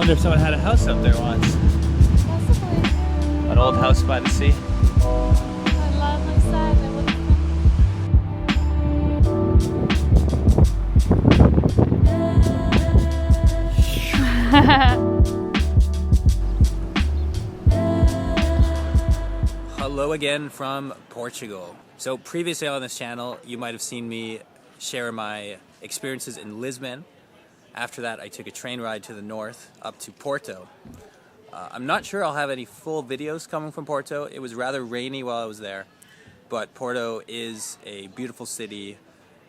wonder if someone had a house up there once. Possibly. An old house by the sea. I love my side. I would Hello again from Portugal. So previously on this channel, you might have seen me share my experiences in Lisbon. After that, I took a train ride to the north up to Porto. I'm not sure I'll have any full videos coming from Porto. It was rather rainy while I was there, but Porto is a beautiful city,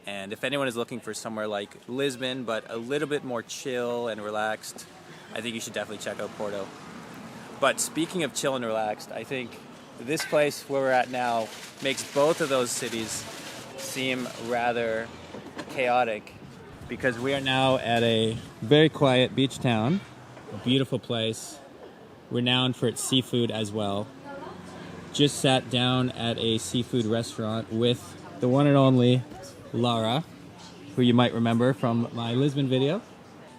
and if anyone is looking for somewhere like Lisbon but a little bit more chill and relaxed, I think you should definitely check out Porto. But speaking of chill and relaxed, I think this place where we're at now makes both of those cities seem rather chaotic, because we are now at a very quiet beach town, a beautiful place, renowned for its seafood as well. Just sat down at a seafood restaurant with the one and only Lara, who you might remember from my Lisbon video.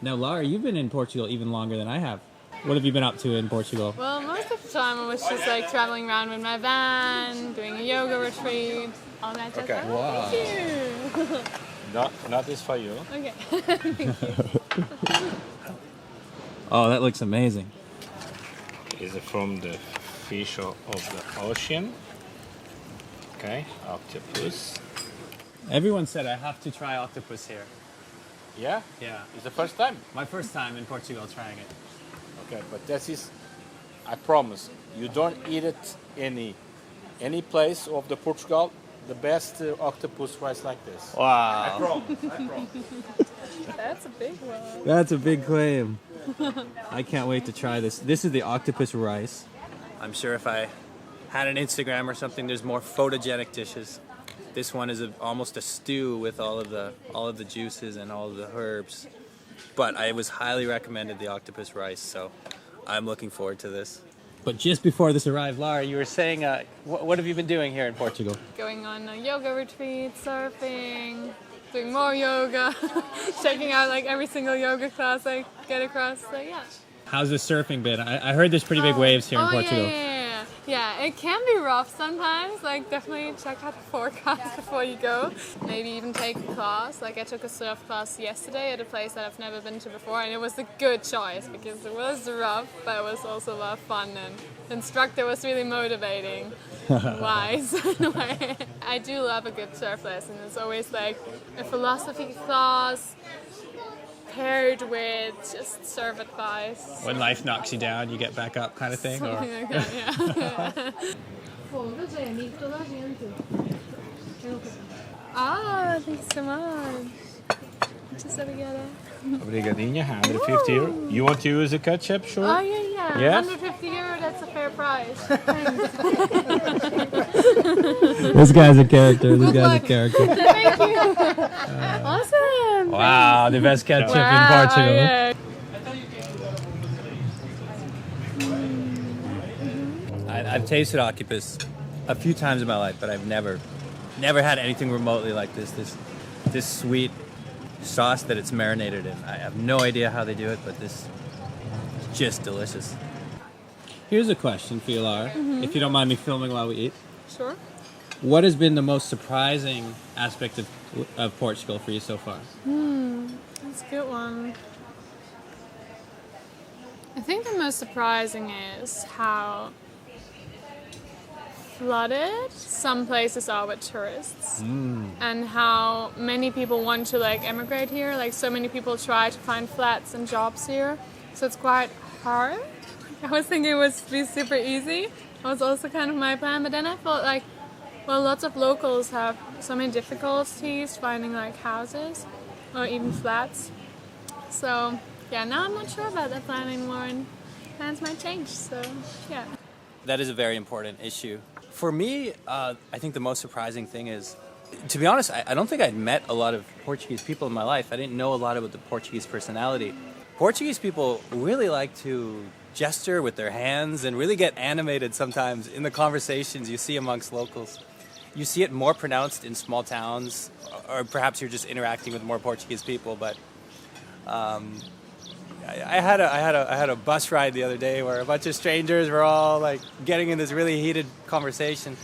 Now Lara, you've been in Portugal even longer than I have. What have you been up to in Portugal? Well, most of the time I was just like traveling around with my van, doing a yoga retreat, all that jazz. Okay. Wow. Thank you. Not this for you. Okay. Thank you. Oh, that looks amazing. Is from the fish of the ocean. Okay, octopus. Everyone said I have to try octopus here. Yeah, Yeah. it's the first time. My first time in Portugal trying it. Okay, but that is, I promise, you don't eat it any place of the Portugal. The best octopus rice like this. Wow. I promise. That's a big one. That's a big claim. I can't wait to try this. This is the octopus rice. I'm sure if I had an Instagram or something, there's more photogenic dishes. This one is almost a stew with all of the juices and all of the herbs. But I was highly recommended the octopus rice, so I'm looking forward to this. But just before this arrived, Lara, you were saying, what have you been doing here in Portugal? Going on a yoga retreat, surfing, doing more yoga, checking out like every single yoga class I get across. So yeah. How's the surfing been? I heard there's pretty big waves here in Portugal. Yeah, it can be rough sometimes. Like, definitely check out the forecast before you go. Maybe even take a class. Like, I took a surf class yesterday at a place that I've never been to before, and it was a good choice because it was rough, but it was also a lot of fun, and the instructor was really motivating. Wise in a way. I do love a good surf lesson. It's always like a philosophy class paired with just surf advice. When life knocks you down, you get back up kind of thing? Or? Something like that, yeah. Ah, thank you so much. Just together. Obrigadinha, 150 euro. You want to use a ketchup, sure? Oh, yeah. Yes? 150 euro, that's a fair price. This guy's a character. This guy's a luck. character. Thank you. Awesome. Wow, the best ketchup in Portugal. Yeah. I've tasted octopus a few times in my life, but I've never had anything remotely like this. This sweet sauce that it's marinated in. I have no idea how they do it, but this is just delicious. Here's a question for you, Lara, if you don't mind me filming while we eat. Sure. What has been the most surprising aspect of Portugal for you so far? That's a good one. I think the most surprising is how flooded some places are with tourists, and how many people want to like emigrate here. Like, so many people try to find flats and jobs here, so it's quite hard. I was thinking it would be super easy. That was also kind of my plan, but then I thought like, well, lots of locals have so many difficulties finding like houses or even flats. So yeah, now I'm not sure about that plan anymore, and plans might change. So yeah. That is a very important issue. For me, I think the most surprising thing is, to be honest, I don't think I'd met a lot of Portuguese people in my life. I didn't know a lot about the Portuguese personality. Portuguese people really like to gesture with their hands and really get animated sometimes in the conversations you see amongst locals. You see it more pronounced in small towns, or perhaps you're just interacting with more Portuguese people, but I had a bus ride the other day where a bunch of strangers were all like getting in this really heated conversation,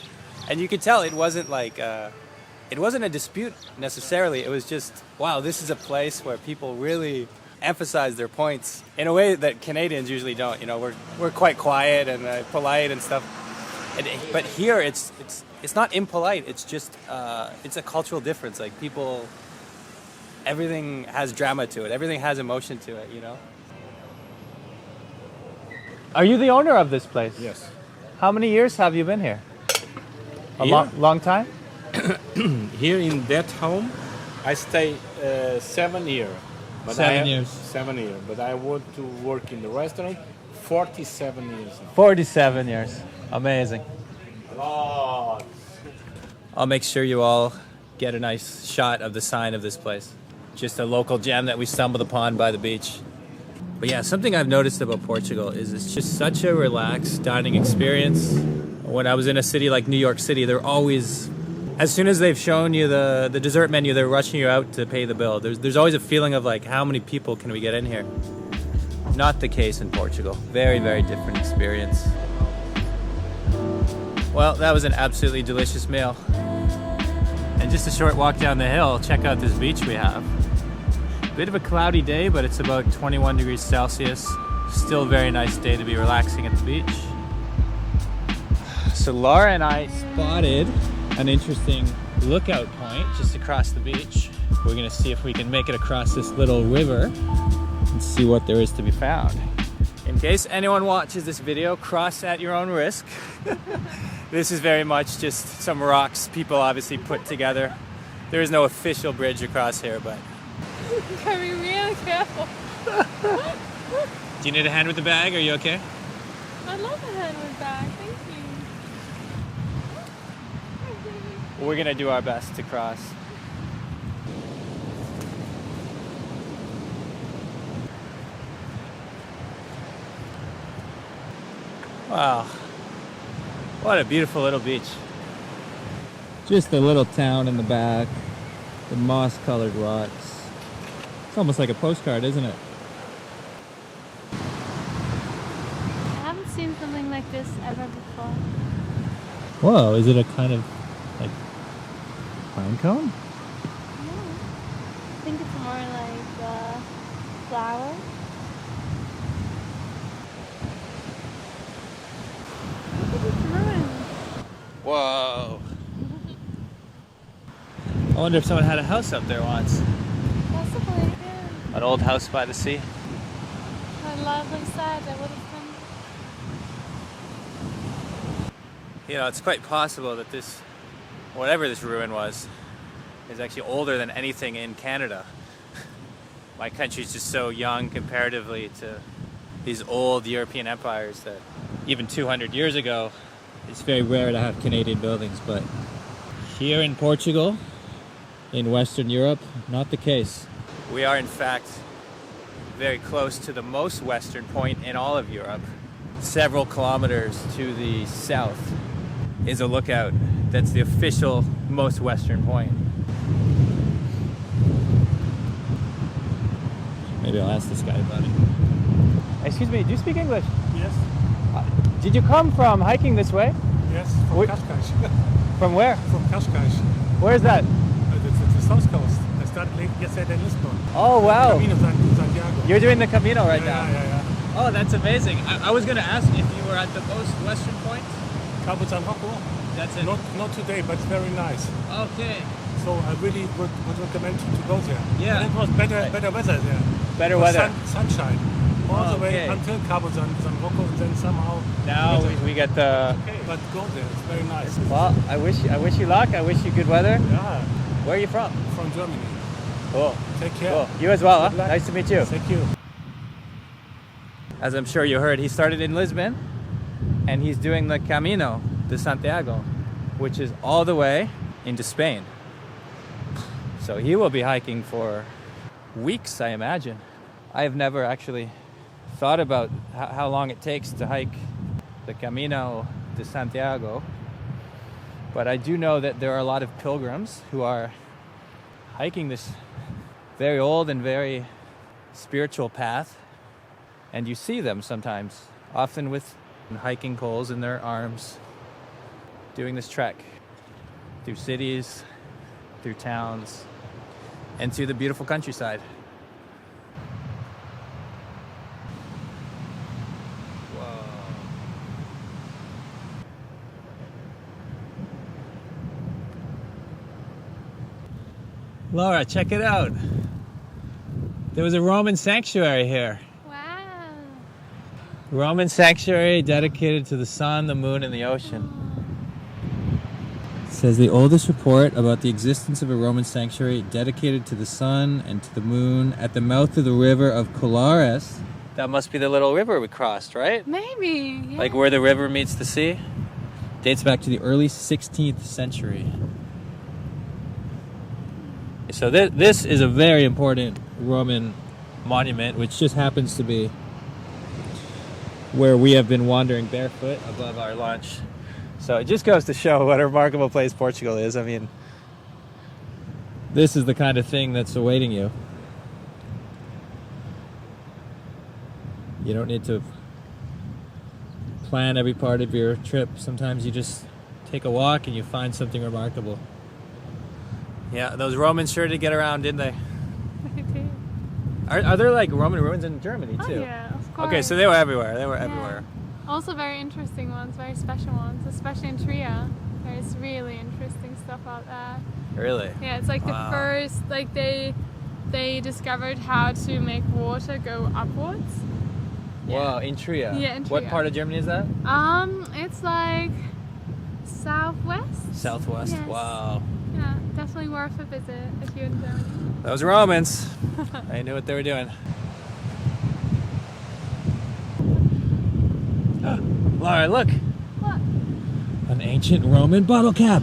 and you could tell it wasn't like it wasn't a dispute necessarily. It was just, wow, this is a place where people really emphasize their points in a way that Canadians usually don't. You know, we're quite quiet and polite and stuff, but here it's not impolite. It's just it's a cultural difference. Like people, everything has drama to it. Everything has emotion to it. You know. Are you the owner of this place? Yes. How many years have you been here? A Here? long time? Here in that home, I stay 7 years. But 7 years. 7 years. But I want to work in the restaurant 47 years now. 47 years. Amazing. Lots. I'll make sure you all get a nice shot of the sign of this place. Just a local gem that we stumbled upon by the beach. But yeah, something I've noticed about Portugal is it's just such a relaxed dining experience. When I was in a city like New York City, they're always, as soon as they've shown you the dessert menu, they're rushing you out to pay the bill. There's always a feeling of like, how many people can we get in here? Not the case in Portugal. Very, very different experience. Well, that was an absolutely delicious meal. And just a short walk down the hill, check out this beach we have. Bit of a cloudy day, but it's about 21 degrees Celsius. Still a very nice day to be relaxing at the beach. So Lara and I spotted an interesting lookout point just across the beach. We're gonna see if we can make it across this little river and see what there is to be found. In case anyone watches this video, cross at your own risk. This is very much just some rocks people obviously put together. There is no official bridge across here, but Gotta be real careful. do you need a hand with the bag? Are you okay? I love a hand with bag, thank you. We're gonna do our best to cross. Wow. What a beautiful little beach. Just a little town in the back. The moss-colored rocks. It's almost like a postcard, isn't it? I haven't seen something like this ever before. Whoa, is it a kind of like pine cone? No. I think it's more like flower. Look at this ruin. Whoa. I wonder if someone had a house up there once. Possibly, yeah. An old house by the sea. I love them sad. I would have come. You know, it's quite possible that this, whatever this ruin was, is actually older than anything in Canada. My country's just so young comparatively to these old European empires that even 200 years ago, it's very rare to have Canadian buildings, but here in Portugal, in Western Europe, not the case. We are in fact very close to the most western point in all of Europe. Several kilometers to the south is a lookout that's the official most western point. Maybe I'll ask this guy about it. Excuse me, do you speak English? Yes, Did you come from hiking this way? yes, from Wait. Cascais. From where? From Cascais. Where is that? It's the south coast. I started yesterday in Lisbon. Oh wow. Camino de Santiago. You're doing the Camino right now. Yeah. Oh, that's amazing. I was going to ask if you were at the most western point. Cabo San Roca. That's it. Not today, but it's very nice. Okay. So I really would recommend you to go there. Yeah. And it was better weather there. Better It was weather. sunshine. All the way Okay. until Cabo San Roca, and then somehow. Now better. we get the. Okay, but go there. It's very nice. Well, I wish you luck. I wish you good weather. Yeah, Where are you from? from Germany. Cool. Take care. Cool. You as well, huh? Good luck. Nice to meet you. Thank you. As I'm sure you heard, he started in Lisbon and he's doing the Camino de Santiago, which is all the way into Spain. So he will be hiking for weeks, I imagine. I have never actually thought about how long it takes to hike the Camino de Santiago, but I do know that there are a lot of pilgrims who are hiking this very old and very spiritual path And you see them sometimes, often with hiking poles in their arms, doing this trek through cities, through towns, and through the beautiful countryside. Lara, check it out. There was a Roman sanctuary here. Wow. Roman sanctuary dedicated to the sun, the moon, and the ocean. It says the oldest report about the existence of a Roman sanctuary dedicated to the sun and to the moon at the mouth of the river of Colares. That must be the little river we crossed, right? Maybe. Yeah. Like where the river meets the sea. Dates back to the early 16th century. So this is a very important Roman monument, which just happens to be where we have been wandering barefoot above our lunch. So it just goes to show what a remarkable place Portugal is. I mean, this is the kind of thing that's awaiting you. You don't need to plan every part of your trip. Sometimes you just take a walk and you find something remarkable. Yeah, those Romans sure did get around, didn't they? They did. Are there like Roman ruins in Germany too? Oh yeah, of course. Okay, so they were everywhere. They were Yeah. everywhere. Also very interesting ones, very special ones, especially in Trier. There's really interesting stuff out there. Really? Yeah, it's like Wow. the first, like they discovered how to make water go upwards. Wow, in Trier. Yeah, in What Trier. part of Germany is that? It's like southwest. Southwest. Yes. Wow. Yeah, definitely worth a visit if you're in Germany. Those Romans. They knew what they were doing. Lara, look. What? An ancient Roman bottle cap.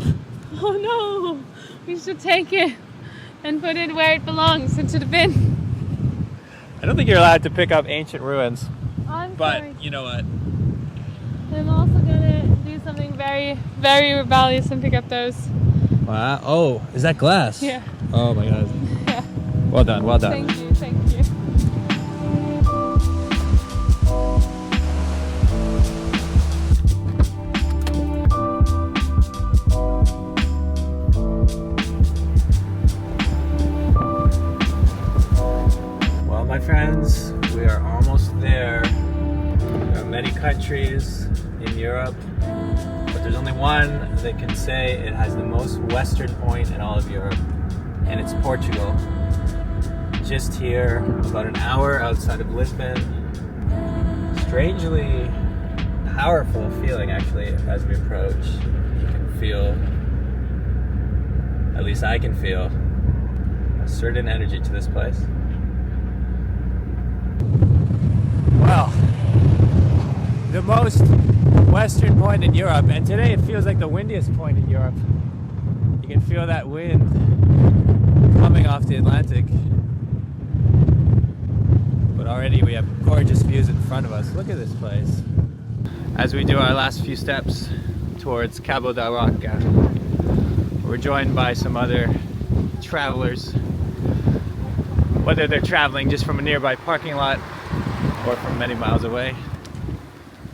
Oh no! We should take it and put it where it belongs, into the bin. I don't think you're allowed to pick up ancient ruins, I'm but sorry. you know what? I'm also gonna do something very, very rebellious and pick up those. Wow. Oh, is that glass? Yeah. Oh my god. Yeah. Well done, well done. Thank you, thank you. Well, my friends, we are almost there. There are many countries in Europe, but there's only one that can say it has the most western point in all of Europe, and it's Portugal. Just here, about an hour outside of Lisbon. Strangely powerful feeling, actually, as we approach. You can feel, at least I can feel, a certain energy to this place. Well, the most western point in Europe, and today it feels like the windiest point in Europe. You can feel that wind coming off the Atlantic. But already we have gorgeous views in front of us. Look at this place. As we do our last few steps towards Cabo da Roca, we're joined by some other travelers, whether they're traveling just from a nearby parking lot or from many miles away.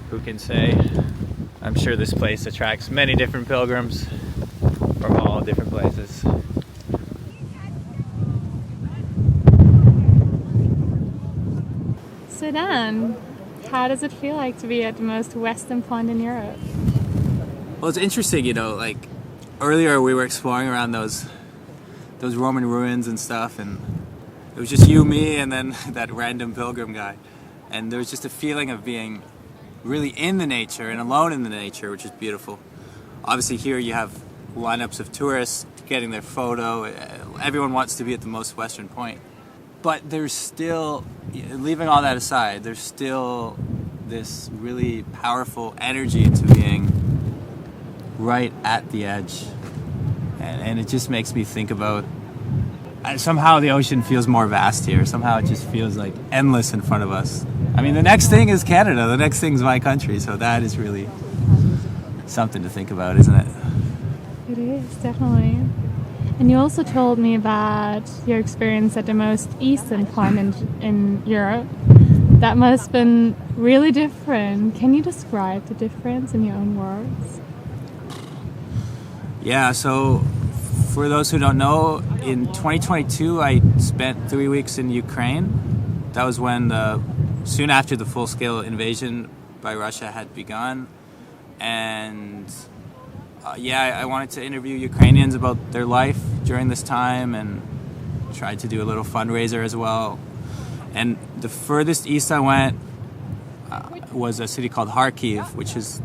Who can say? I'm sure this place attracts many different pilgrims from all different places. So Dan, how does it feel like to be at the most western point in Europe? Well, it's interesting, you know, like earlier we were exploring around those Roman ruins and stuff, and it was just you, me, and then that random pilgrim guy. And there was just a feeling of being really in the nature and alone in the nature, which is beautiful. Obviously here you have lineups of tourists getting their photo. Everyone wants to be at the most western point. But there's still, leaving all that aside, there's still this really powerful energy to being right at the edge. And it just makes me think about, somehow the ocean feels more vast here. Somehow it just feels like endless in front of us. I mean, the next thing is Canada. The next thing's my country. So that is really something to think about, isn't it? It is, definitely. And you also told me about your experience at the most eastern point in Europe. That must have been really different. Can you describe the difference in your own words? Yeah, so for those who don't know, in 2022 I spent 3 weeks in Ukraine. That was when soon after the full-scale invasion by Russia had begun. And I wanted to interview Ukrainians about their life during this time and tried to do a little fundraiser as well. And the furthest east I went was a city called Kharkiv, which is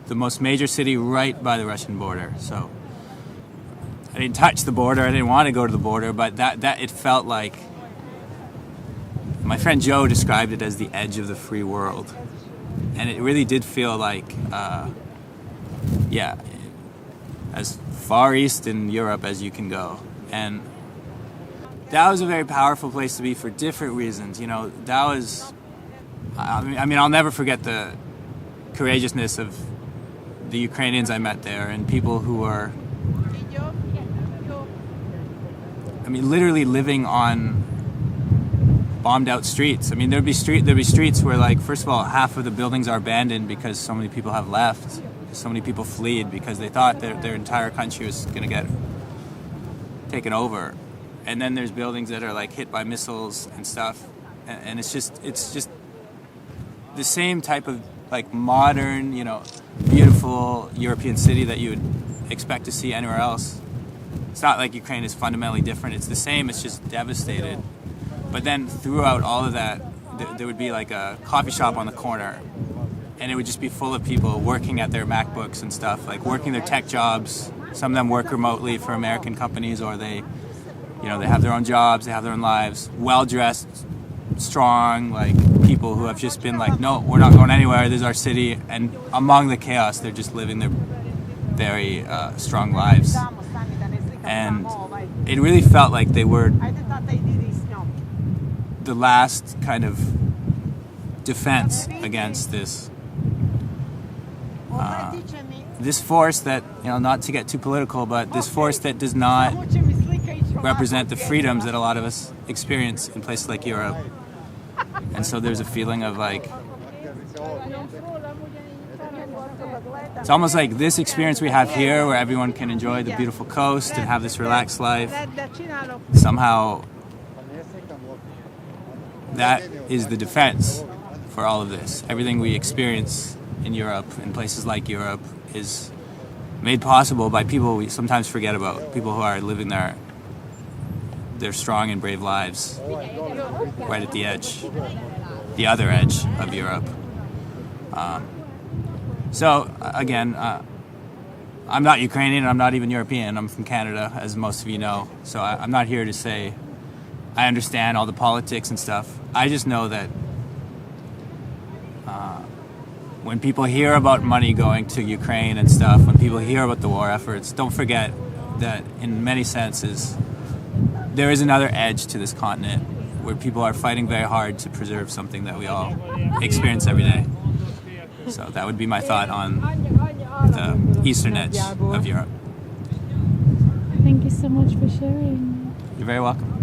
the most major city right by the Russian border. So I didn't touch the border. I didn't want to go to the border, but that it felt like, my friend Joe described it as the edge of the free world. And it really did feel like, as far east in Europe as you can go. And that was a very powerful place to be for different reasons. You know, that was, I'll never forget the courageousness of the Ukrainians I met there and people who are, literally living on bombed out streets. There'd be streets where, like, first of all, half of the buildings are abandoned because so many people have left. So many people fled because they thought that their entire country was going to get taken over. And then there's buildings that are like hit by missiles and stuff. And it's just the same type of like modern, beautiful European city that you would expect to see anywhere else. It's not like Ukraine is fundamentally different. It's the same. It's just devastated. But then throughout all of that, there would be like a coffee shop on the corner. And it would just be full of people working at their MacBooks and stuff, like working their tech jobs. Some of them work remotely for American companies, or they have their own jobs, they have their own lives, well-dressed, strong, like people who have just been like, no, we're not going anywhere, this is our city. And among the chaos, they're just living their very strong lives. And it really felt like they were the last kind of defense against this force that, not to get too political, but this force that does not represent the freedoms that a lot of us experience in places like Europe. And so there's a feeling of like, it's almost like this experience we have here where everyone can enjoy the beautiful coast and have this relaxed life. Somehow that is the defense for all of this. Everything we experience in Europe, in places like Europe, is made possible by people we sometimes forget about, people who are living their strong and brave lives right at the edge, the other edge of Europe. So again, I'm not Ukrainian, I'm not even European, I'm from Canada, as most of you know. So I'm not here to say I understand all the politics and stuff. I just know that when people hear about money going to Ukraine and stuff, when people hear about the war efforts, don't forget that in many senses, there is another edge to this continent where people are fighting very hard to preserve something that we all experience every day. So that would be my thought on the eastern edge of Europe. Thank you so much for sharing. You're very welcome.